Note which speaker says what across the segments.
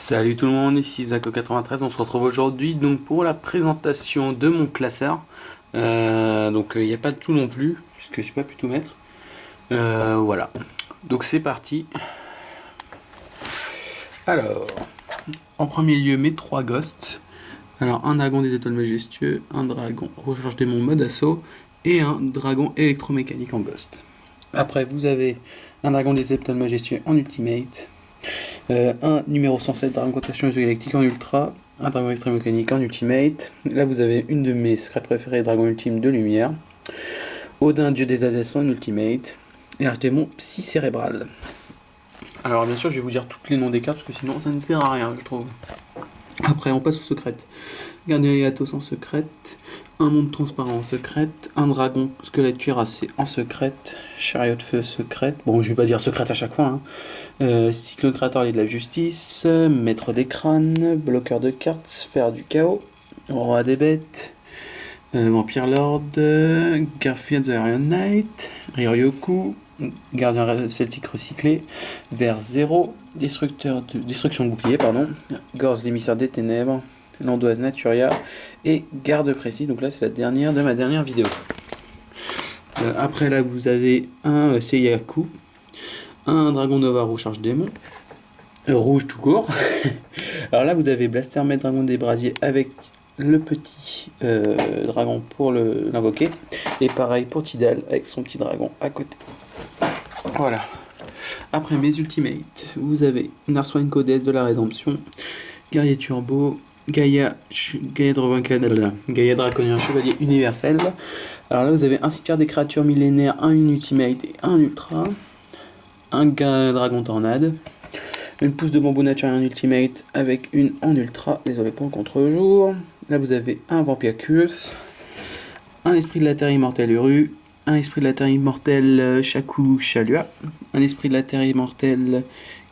Speaker 1: Salut tout le monde, ici Zako93, on se retrouve aujourd'hui donc pour la présentation de mon classeur. Il n'y a pas de tout non plus, puisque j'ai pas pu tout mettre. Voilà, donc c'est parti. Alors, en premier lieu mes 3 ghosts. Alors un dragon des étoiles majestueux, un dragon recharge démon mode assaut et un dragon électromécanique en ghost. Après vous avez un dragon des étoiles majestueux en ultimate. Un numéro 107 Dragon Constellation Galactique en ultra, un dragon électromécanique en ultimate. Là vous avez une de mes secrets préférés, dragon ultime de lumière. Odin, dieu des Azès en ultimate. Et Archdémon psy cérébral. Alors bien sûr je vais vous dire tous les noms des cartes parce que sinon ça ne sert à rien je trouve. Après on passe aux secrètes. Gardien Yatos en secrète, un monde transparent en secrète, un dragon squelette cuirassé en secrète, chariot de feu secrète, bon je vais pas dire secrète à chaque fois, cyclone créateur de la justice, maître des crânes, bloqueur de cartes, sphère du chaos, roi des bêtes, vampire lord, Garfield the Iron Knight, Ryoryoku, gardien celtique recyclé, vers 0, destruction de bouclier, Gorz l'émissaire des ténèbres, l'andoise Naturia et garde précis. Donc là c'est la dernière de ma dernière vidéo. Après là vous avez un Seiyaku, un dragon Nova recharge démon, rouge tout court. Alors là vous avez Blaster Maître dragon des brasiers avec le petit dragon pour l'invoquer et pareil pour Tidal avec son petit dragon à côté. Voilà. Après mes ultimates, vous avez Narswine Codes de la rédemption, guerrier turbo, Gaïa Draconien chevalier universel. Alors là vous avez un cimetière des créatures millénaires, un ultimate et un ultra, un dragon tornade, une pousse de bambou naturel en ultimate avec une en ultra, désolé pour le contre-jour. Là vous avez un vampire curse, un esprit de la terre immortelle Uru, un esprit de la terre immortelle Shaku Shalua, un esprit de la terre immortelle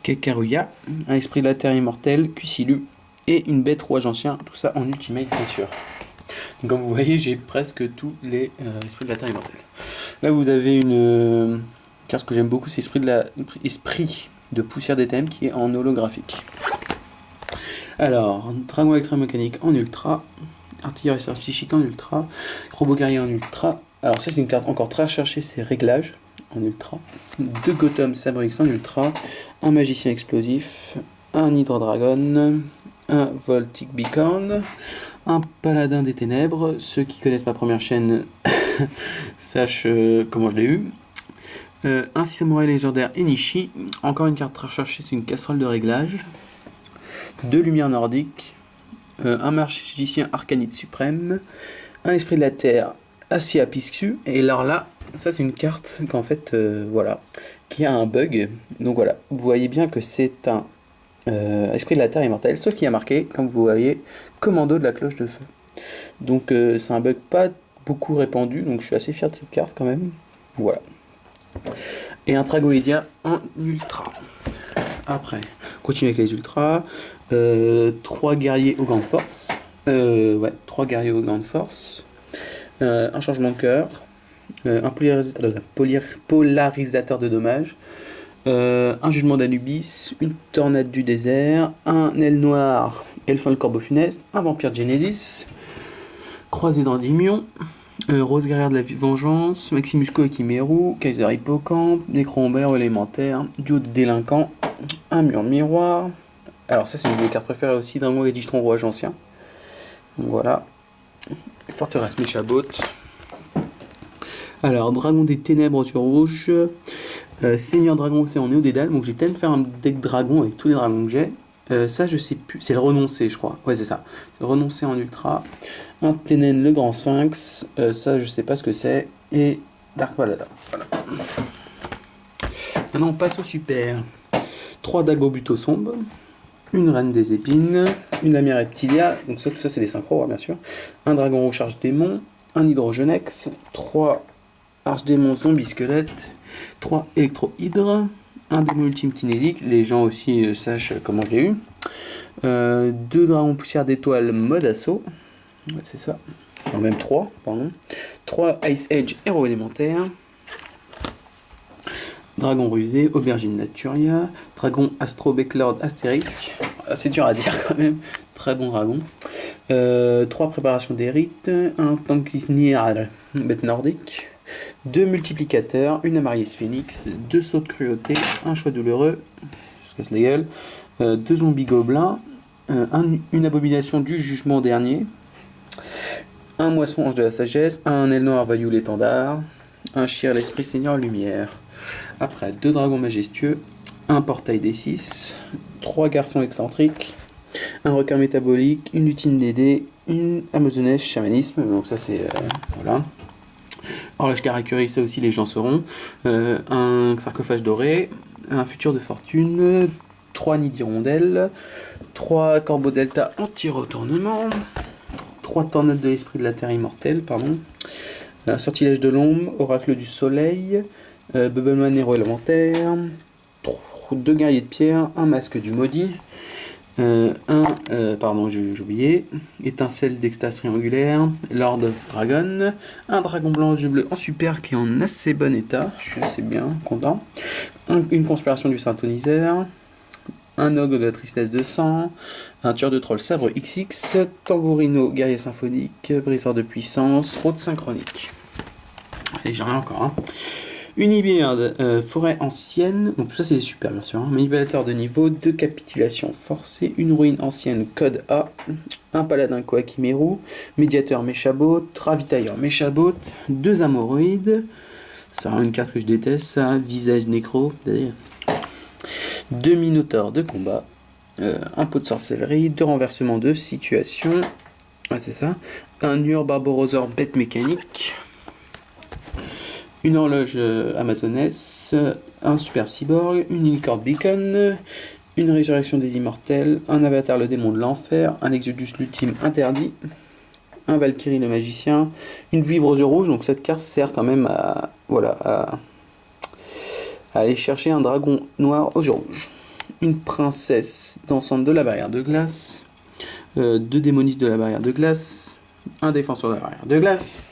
Speaker 1: Kekaruya, un esprit de la terre immortelle Kusilu et une bête rouage ancien, tout ça en ultimate bien sûr. Donc, comme vous voyez j'ai presque tous les esprits de la terre immortelle. Là vous avez une carte que j'aime beaucoup, c'est esprit de poussière des thèmes qui est en holographique. Alors, dragon électromécanique en ultra, artillerie psychique en ultra, robot guerrier en ultra. Alors ça c'est une carte encore très recherchée, c'est réglage en ultra, 2 Gotham Sabrix en ultra, un magicien explosif, un Hydrodragon, un Voltic Beacon, un paladin des ténèbres. Ceux qui connaissent ma première chaîne sachent comment je l'ai eu. Un samouraï légendaire Enishi, encore une carte très recherchée, c'est une casserole de réglage, 2 lumières nordiques, un magicien arcanite suprême, un esprit de la terre Assia Piscu, et alors là ça c'est une carte qu'en fait voilà, qui a un bug, donc voilà, vous voyez bien que c'est un esprit de la terre immortelle, sauf qu'il y a marqué, comme vous voyez, commando de la cloche de feu. Donc c'est un bug pas beaucoup répandu, donc je suis assez fier de cette carte quand même. Voilà. Et un Tragoïdia en ultra. Après, on continue avec les ultras. 3 guerriers aux grandes forces. 3 guerriers aux grandes forces. Un changement de cœur. Un polarisateur de dommages. Un jugement d'Anubis, une tornade du désert, un aile noire, Elfin le corbeau funeste, un vampire de Genesis, croisé d'Endymion, Rose guerrière de la vengeance, Maximusco et Chimeru, Kaiser hippocampe, Nécromber élémentaire, duo de délinquants, un mur miroir. Alors ça c'est une de mes cartes préférées aussi, Dragon Registron rouage ancien. Voilà. Forteresse Méchabot. Alors Dragon des ténèbres du rouge. Seigneur Dragon Océan Néo-Dédale, donc je vais peut-être faire un deck dragon avec tous les dragons que j'ai. Ça je sais plus, c'est le renoncer je crois, ouais c'est ça, le renoncer en ultra, un Ténen le grand sphinx, ça je sais pas ce que c'est, et Dark Paladin, voilà. Maintenant on passe au super, 3 Dago Buto Sombre, une reine des épines, une lamière reptilia, donc ça tout ça c'est des synchros bien sûr, un dragon recharge démon, un hydrogenex, 3 archdémon zombie squelette, 3 électro-hydres, un démon ultime kinésique, les gens aussi sachent comment je l'ai eu, 2 dragons poussière d'étoiles mode assaut, ouais, c'est ça, enfin, même 3, pardon, 3 Ice Edge héros élémentaire, dragon rusé, aubergine Naturia, dragon Astro Becklord Astérisque, assez dur à dire quand même. Très bon dragon. 3 préparations des rites, un Tankisnir, bête nordique, 2 multiplicateurs, une Amarius Phoenix, 2 sauts de cruauté, un choix douloureux, je se casse la gueule, 2 zombies gobelins, une abomination du jugement dernier, un moisson ange de la sagesse, un aile noire vaillou l'étendard, un chir l'esprit seigneur lumière. Après 2 dragons majestueux, un portail des 6, 3 garçons excentriques, un requin métabolique, une lutine DD, une amazonesse chamanisme, donc ça c'est voilà. Horloge Karakuri, ça aussi les gens sauront. Un sarcophage doré, un futur de fortune, 3 nids d'hirondelles, 3 corbeaux delta anti-retournement, 3 tornades de l'esprit de la terre immortelle, pardon, un sortilège de l'ombre, oracle du soleil, Bubbleman héros élémentaire, 2 guerriers de pierre, un masque du maudit, pardon, j'ai oublié, étincelle d'extase triangulaire, Lord of Dragon, un dragon blanc aux yeux bleus en super qui est en assez bon état, je suis assez bien content, une conspiration du synthoniseur, un ogre de la tristesse de sang, un tueur de troll sabre XX, tambourino guerrier symphonique, briseur de puissance, route synchronique. Et j'en ai encore un. Une Ibirde, forêt ancienne, donc tout ça c'est des super bien sûr, manipulateur de niveau, 2 capitulations forcées, une ruine ancienne code A, un paladin Koakimeru, médiateur Méchabot, ravitailleur Méchabot, 2 amoroïdes, ça a une carte que je déteste, ça, visage nécro, d'ailleurs, 2 minotaures de combat, un pot de sorcellerie, 2 renversements de situation, ouais, c'est ça, un Ur Barbarosaur bête mécanique, une horloge amazonesse, un superbe cyborg, une unicorn beacon, une résurrection des immortels, un avatar le démon de l'enfer, un exodus l'ultime interdit, un Valkyrie le magicien, une vivre aux yeux rouges, donc cette carte sert quand même à, voilà, à aller chercher un dragon noir aux yeux rouges, une princesse d'ensemble de la barrière de glace, 2 démonistes de la barrière de glace, un défenseur de la barrière de glace,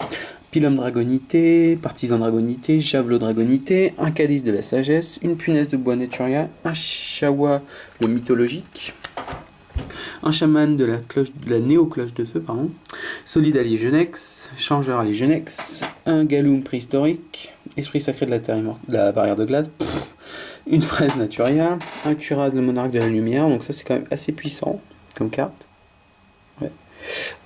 Speaker 1: Pilum Dragonité, Partisan Dragonité, Javelot Dragonité, un Calice de la Sagesse, une Punaise de Bois Naturia, un Shawa le Mythologique, un Chaman de la Néo-Cloche de Feu, pardon, Solide Allié Genex, Changeur Allié Genex, un Galoum Préhistorique, Esprit Sacré de la, terre de la Barrière de Glace, une Fraise Naturia, un Curaz le Monarque de la Lumière, donc ça c'est quand même assez puissant comme carte. Ouais.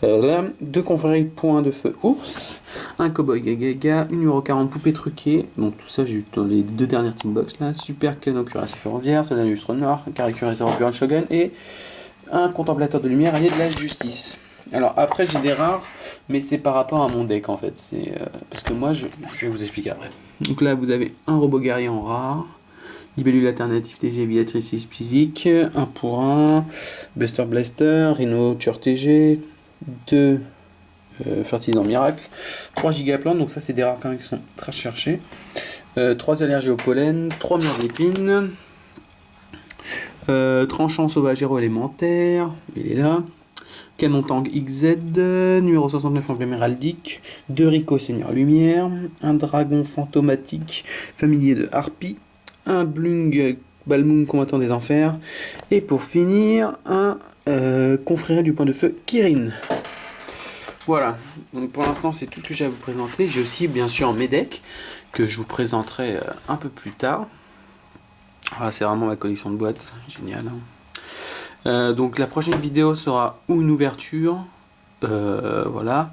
Speaker 1: Là, 2 confréries points de feu ours, un cowboy gagaga, une numéro 40 poupée truquée, donc tout ça j'ai eu dans les 2 dernières team box là, super canon cuirassé ferroviaire, soldat lustre noir, carré cuirassé européen shogun et un contemplateur de lumière allié de la justice. Alors après j'ai des rares, mais c'est par rapport à mon deck en fait, c'est parce que moi je vais vous expliquer après. Donc là vous avez un robot guerrier en rare, libellule alternative TG Viatrice physique, 1 pour 1, Buster Blaster, Rhino Tueur TG, 2 Fertilisant Miracle, 3 Gigaplantes, donc ça c'est des rares quand même qui sont très recherchés, 3 allergies au pollen, 3 murs d'épines, Tranchant sauvage héros élémentaire, il est là, Canon Tank XZ, numéro 69 emblème héraldique, 2 Rico Seigneur Lumière, un dragon fantomatique familier de Harpie, un Blung Balmung combattant des enfers, et pour finir, un confrère du point de feu Kirin. Voilà, donc pour l'instant c'est tout ce que j'ai à vous présenter. J'ai aussi bien sûr mes decks que je vous présenterai un peu plus tard. Voilà, c'est vraiment ma collection de boîtes, génial. Donc la prochaine vidéo sera ou une ouverture, voilà,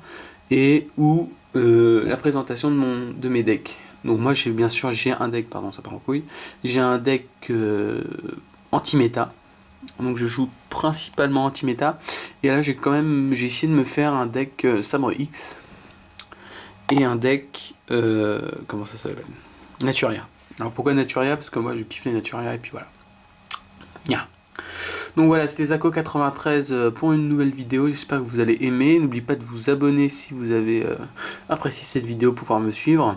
Speaker 1: et ou la présentation de mes decks. Donc moi j'ai bien sûr un deck, pardon ça part en couille, j'ai un deck anti-méta. Donc je joue principalement anti-méta. Et là j'ai essayé de me faire un deck Sabre X. Et un deck comment ça s'appelle, Naturia. Alors pourquoi Naturia? Parce que moi je kiffe les Naturia et puis voilà. Yeah. Donc voilà, c'était Zako93 pour une nouvelle vidéo, j'espère que vous allez aimer. N'oubliez pas de vous abonner si vous avez apprécié cette vidéo pour pouvoir me suivre.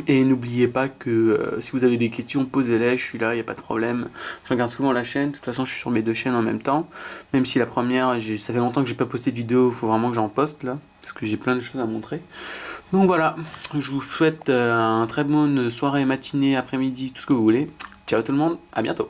Speaker 1: Et n'oubliez pas que si vous avez des questions, posez-les, je suis là, il n'y a pas de problème. Je regarde souvent la chaîne, de toute façon je suis sur mes 2 chaînes en même temps. Même si la première, ça fait longtemps que j'ai pas posté de vidéo, il faut vraiment que j'en poste là, parce que j'ai plein de choses à montrer. Donc voilà, je vous souhaite une très bonne soirée, matinée, après-midi, tout ce que vous voulez. Ciao tout le monde, à bientôt.